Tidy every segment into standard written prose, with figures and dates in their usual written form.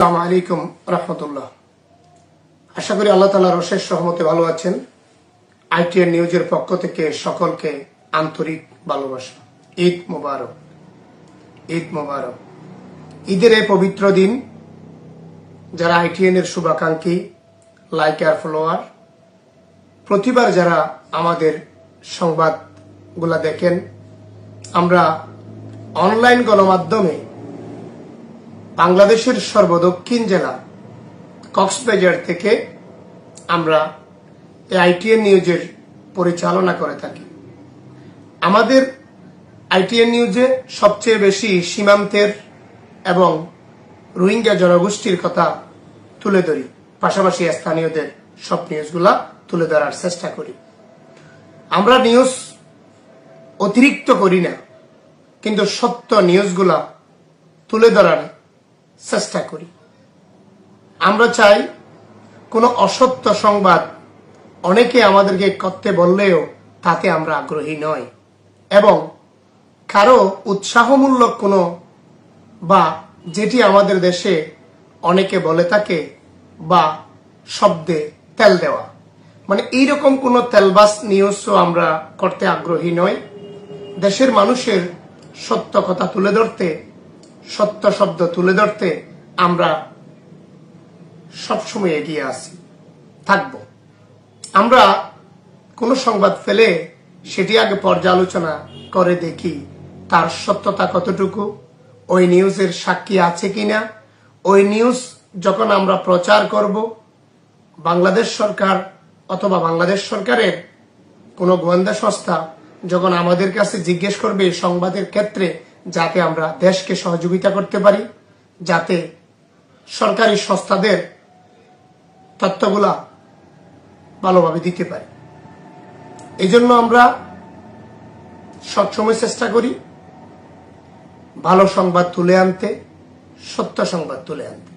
আসসালামু আলাইকুম রহমতুল্লাহ। আশা করি আল্লাহ তাআলার অশেষ রহমতে ভালো আছেন। আইটিএন নিউজের পক্ষ থেকে সকলকে আন্তরিক ভালোবাসা। ঈদ মোবারক, ঈদ মোবারক। ঈদের এই পবিত্র দিন যারা আইটিএন এর শুভাকাঙ্ক্ষী, লাইকার, ফলোয়ার, প্রতিবার যারা আমাদের সংবাদগুলা দেখেন, আমরা অনলাইন গণমাধ্যমে বাংলাদেশের সর্বদক্ষিণ জেলা কক্সবাজার থেকে আমরা এই আইটিএন নিউজের পরিচালনা করে থাকি। আমাদের আইটিএন নিউজে সবচেয়ে বেশি সীমান্তের এবং রোহিঙ্গা জনগোষ্ঠীর কথা তুলে ধরি, পাশাপাশি স্থানীয়দের সব নিউজগুলা তুলে ধরার চেষ্টা করি। আমরা নিউজ অতিরিক্ত করি না, কিন্তু সত্য নিউজগুলা তুলে ধরার চেষ্টা করি। আমরা চাই কোনো অসত্য সংবাদ অনেকে আমাদেরকে করতে বললেও তাতে আমরা আগ্রহী নই, এবং কারো উৎসাহমূলক কোনো বা যেটি আমাদের দেশে অনেকে বলে থাকে বা শব্দে তেল দেওয়া, মানে এইরকম কোনো তেলবাস নিউজও আমরা করতে আগ্রহী নই। দেশের মানুষের সত্য কথা তুলে ধরতে, সত্য শব্দ তুলে ধরতে আমরা সবসময় এগিয়ে আসি, থাকব। আমরা কোনো সংবাদ ফেলে সেটি আগে পর্যালোচনা করে দেখি তার সত্যতা কতটুকু, ওই নিউজের সাক্ষী আছে কিনা। ওই নিউজ যখন আমরা প্রচার করব, বাংলাদেশ সরকার অথবা বাংলাদেশ সরকারের কোনো গোয়েন্দা সংস্থা যখন আমাদের কাছে জিজ্ঞেস করবে এই সংবাদের ক্ষেত্রে, যাতে আমরা দেশকে সহযোগিতা করতে পারি, যাতে সরকারি সংস্থাদের তথ্যগুলা ভালোভাবে দিতে পারি। এই জন্য আমরা সবসময় চেষ্টা করি ভালো সংবাদ তুলে আনতে, সত্য সংবাদ তুলে আনতে।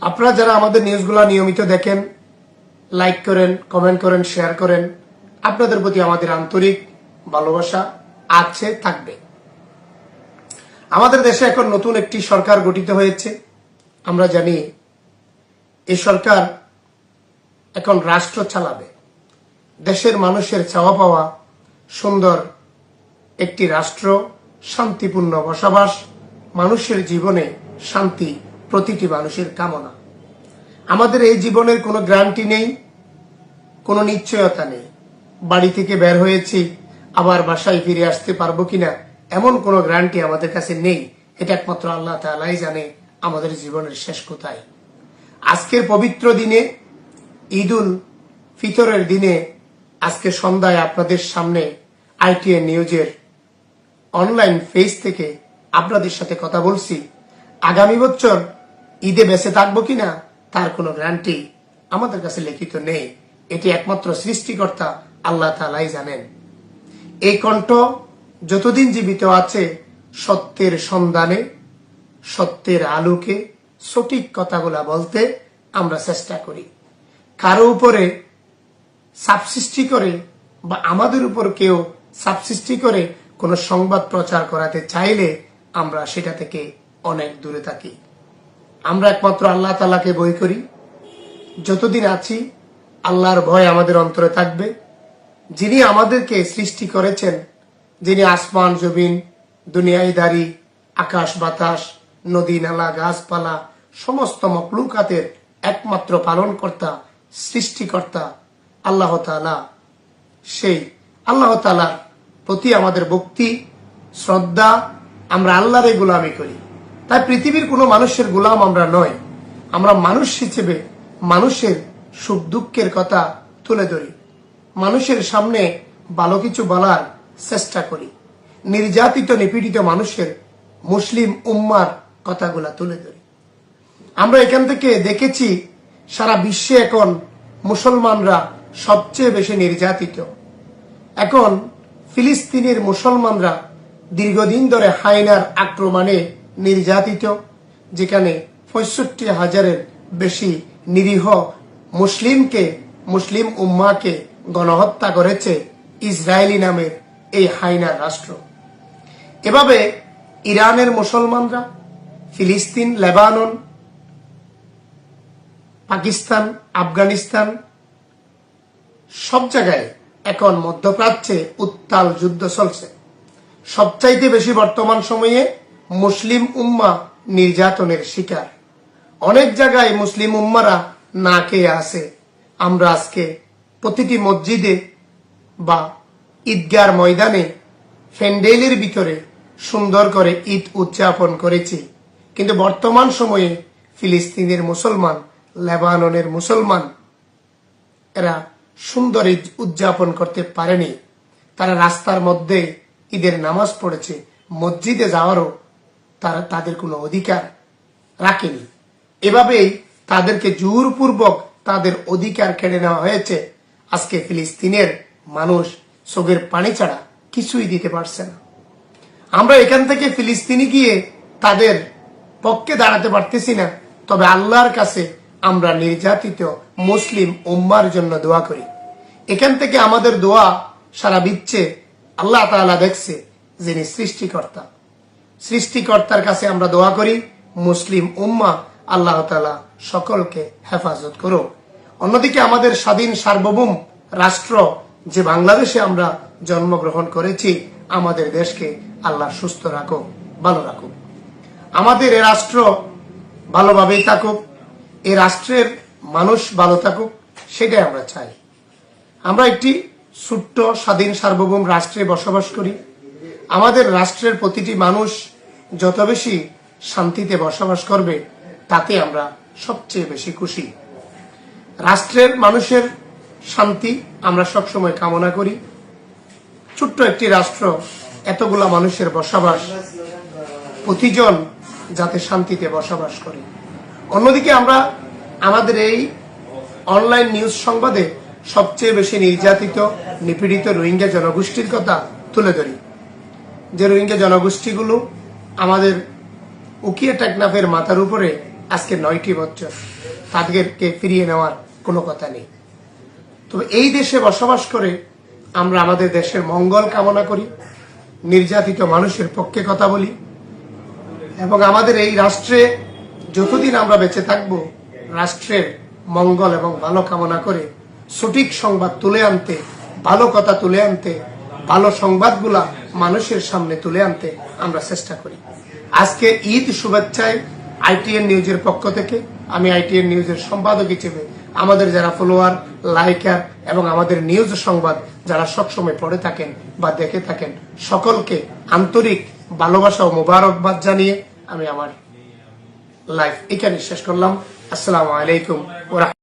আপনারা যারা আমাদের নিউজগুলা নিয়মিত দেখেন, লাইক করেন, কমেন্ট করেন, শেয়ার করেন, আপনাদের প্রতি আমাদের আন্তরিক ভালোবাসা আছে, থাকবে। আমাদের দেশে এখন নতুন একটি সরকার গঠিত হয়েছে। আমরা জানি এই সরকার এখন রাষ্ট্র চালাবে। দেশের মানুষের চাওয়া পাওয়া সুন্দর একটি রাষ্ট্র, শান্তিপূর্ণ বসবাস, মানুষের জীবনে শান্তি প্রতিটি মানুষের কামনা। আমাদের এই জীবনের কোনো গ্যারান্টি নেই, কোনো নিশ্চয়তা নেই। বাড়ি থেকে বের হয়েছি, আবার বাসায় ফিরে আসতে পারবো কিনা এমন কোনো গ্যারান্টি আমাদের কাছে নেই। এটা একমাত্র আল্লাহ তাআলাই জানে আমাদের জীবনের শেষ কোথায়। আজকের পবিত্র দিনে, ঈদুল ফিতরের দিনে, আজকে সন্ধ্যায় আপনাদের সামনে আইটিএন নিউজের অনলাইন পেজ থেকে আপনাদের সাথে কথা বলছি। আগামী বছর ঈদে বেঁচে থাকবো কিনা তার কোনো গ্যারান্টি আমাদের কাছে লিখিত নেই। এটি একমাত্র সৃষ্টিকর্তা আল্লাহ তাআলাই জানেন। এই কণ্ঠ যতদিন জীবিত আছে, সত্যের সন্ধানে, সত্যের আলোকে সঠিক কথাগুলা বলতে আমরা চেষ্টা করি। কারো উপরে চাপ সৃষ্টি করে বা আমাদের উপর কেউ চাপ সৃষ্টি করে কোনো সংবাদ প্রচার করাতে চাইলে আমরা সেটা থেকে অনেক দূরে থাকি। আমরা একমাত্র আল্লাহ তাআলাকে ভয় করি। যতদিন আছি আল্লাহর ভয় আমাদের অন্তরে থাকবে। যিনি আমাদেরকে সৃষ্টি করেছেন, যিনি আসমান জমিন, দুনিয়াদারি, আকাশ বাতাস, নদী নালা, গাছপালা, সমস্ত মখলুকাতের একমাত্র পালনকর্তা, সৃষ্টিকর্তা আল্লাহ তাআলা, সেই আল্লাহ তাআলার প্রতি আমাদের ভক্তি, শ্রদ্ধা, আমরা আল্লাহর গোলামি করি। তাই পৃথিবীর কোনো মানুষের গোলাম আমরা নয়। আমরা মানুষ হিসেবে মানুষের সুখ দুঃখের কথা তুলে ধরি, মানুষের সামনে ভালো কিছু বলার চেষ্টা করি, নির্যাতিত নিপীড়িত মানুষের, মুসলিম উম্মার কথাগুলা তুলে ধরি। আমরা এখান থেকে দেখেছি সারা বিশ্বে এখন মুসলমানরা সবচেয়ে বেশি নির্যাতিত। এখন ফিলিস্তিনের মুসলমানরা দীর্ঘদিন ধরে হায়নার আক্রমণে নির্যাতিত, যেখানে ৬৫,০০০-এর বেশি নিরীহ মুসলিমকে, মুসলিম উম্মাকে গণহত্যা করেছে ইসরায়েলি নামের এই হায়নার রাষ্ট্র। এভাবে ইরানের মুসলমানরা, ফিলিস্তিন, লেবানন, পাকিস্তান, আফগানিস্তান সব জায়গায় এখন মধ্যপ্রাচ্যে উত্তাল যুদ্ধ চলছে। সবচাইতে বেশি বর্তমান সময়ে মুসলিম উম্মা নির্যাতনের শিকার। অনেক জায়গায় মুসলিম উম্মারা না খেয়ে আছে। আমরা আজকে প্রতিটি মসজিদে বা ঈদগার ময়দানে প্যান্ডেলের ভিতরে সুন্দর করে ঈদ উদযাপন করেছি, কিন্তু বর্তমান সময়ে ফিলিস্তিনের মুসলমান, লেবাননের মুসলমান এরা সুন্দর ঈদ উদযাপন করতে পারেনি। তারা রাস্তার মধ্যে ঈদের নামাজ পড়েছে, মসজিদে যাওয়ারও তাদের কোনো অধিকার রাখেনি। এভাবেই তাদেরকে জোরপূর্বক তাদের অধিকার কেড়ে নেওয়া হয়েছে। আজকে ফিলিস্তিনের মানুষ চোখের পানি ছাড়া কিছুই দিতে পারছে না। আমরা এখান থেকে ফিলিস্তিনি গিয়ে তাদের পক্ষে দাঁড়াতে পারতেছি না, তবে আল্লাহর কাছে আমরা নির্যাতিত মুসলিম উম্মার জন্য দোয়া করি। এখান থেকে আমাদের দোয়া সারা বিশ্বে আল্লাহ তাআলা দেখছে, যিনি সৃষ্টিকর্তা। সৃষ্টিকর্তার কাছে আমরা দোয়া করি, মুসলিম উম্মা আল্লাহ তাআলা সকলকে হেফাজত করুক। অন্যদিকে আমাদের স্বাধীন সার্বভৌম রাষ্ট্র যে বাংলাদেশে আমরা জন্মগ্রহণ করেছি, আমাদের দেশকে আল্লাহ সুস্থ রাখুক, ভালো রাখুক। আমাদের এ রাষ্ট্র ভালোভাবেই থাকুক, এই রাষ্ট্রের মানুষ ভালো থাকুক, সেটাই আমরা চাই। আমরা একটি ছোট্ট স্বাধীন সার্বভৌম রাষ্ট্রে বসবাস করি। আমাদের রাষ্ট্রের প্রতিটি মানুষ যত বেশি শান্তিতে বসবাস করবে, তাতে আমরা সবচেয়ে বেশি খুশি। রাষ্ট্রের মানুষের শান্তি আমরা সবসময় কামনা করি। ছোট্ট একটি রাষ্ট্র, এতগুলা মানুষের বসবাস, প্রতিজন যাতে শান্তিতে বসবাস করে। অন্যদিকে আমরা আমাদের এই অনলাইন নিউজ সংবাদে সবচেয়ে বেশি নির্যাতিত, নিপীড়িত রোহিঙ্গা জনগোষ্ঠীর কথা তুলে ধরি। যে রোহিঙ্গা জনগোষ্ঠীগুলো আমাদের উকিয়া টেকনাফের মাথার উপরে আজকে 9টি বছর, তাদেরকে ফিরিয়ে নেওয়ার কোনো কথা নেই। তবে এই দেশে বসবাস করে আমরা আমাদের দেশের মঙ্গল কামনা করি, নির্যাতিত মানুষের পক্ষে কথা বলি, এবং আমাদের এই রাষ্ট্রে যতদিন আমরা বেঁচে থাকব, রাষ্ট্রের মঙ্গল এবং ভালো কামনা করে সঠিক সংবাদ তুলে আনতে, ভালো কথা তুলে আনতে, ভালো সংবাদগুলা মানুষের সামনে তুলে আনতে আমরা চেষ্টা করি। আজকে ঈদ শুভেচ্ছায় ITN নিউজের পক্ষ থেকে আমি ITN নিউজের সম্পাদক হিসেবে আমাদের যারা ফলোয়ার, লাইকার এবং আমাদের নিউজ সংবাদ যারা সবসময় পড়ে থাকেন বা দেখে থাকেন, সকলকে আন্তরিক ভালোবাসা ও মোবারকবাদ জানিয়ে আমি আমার লাইভ এখানে শেষ করলাম। আসসালামু আলাইকুম ওয়া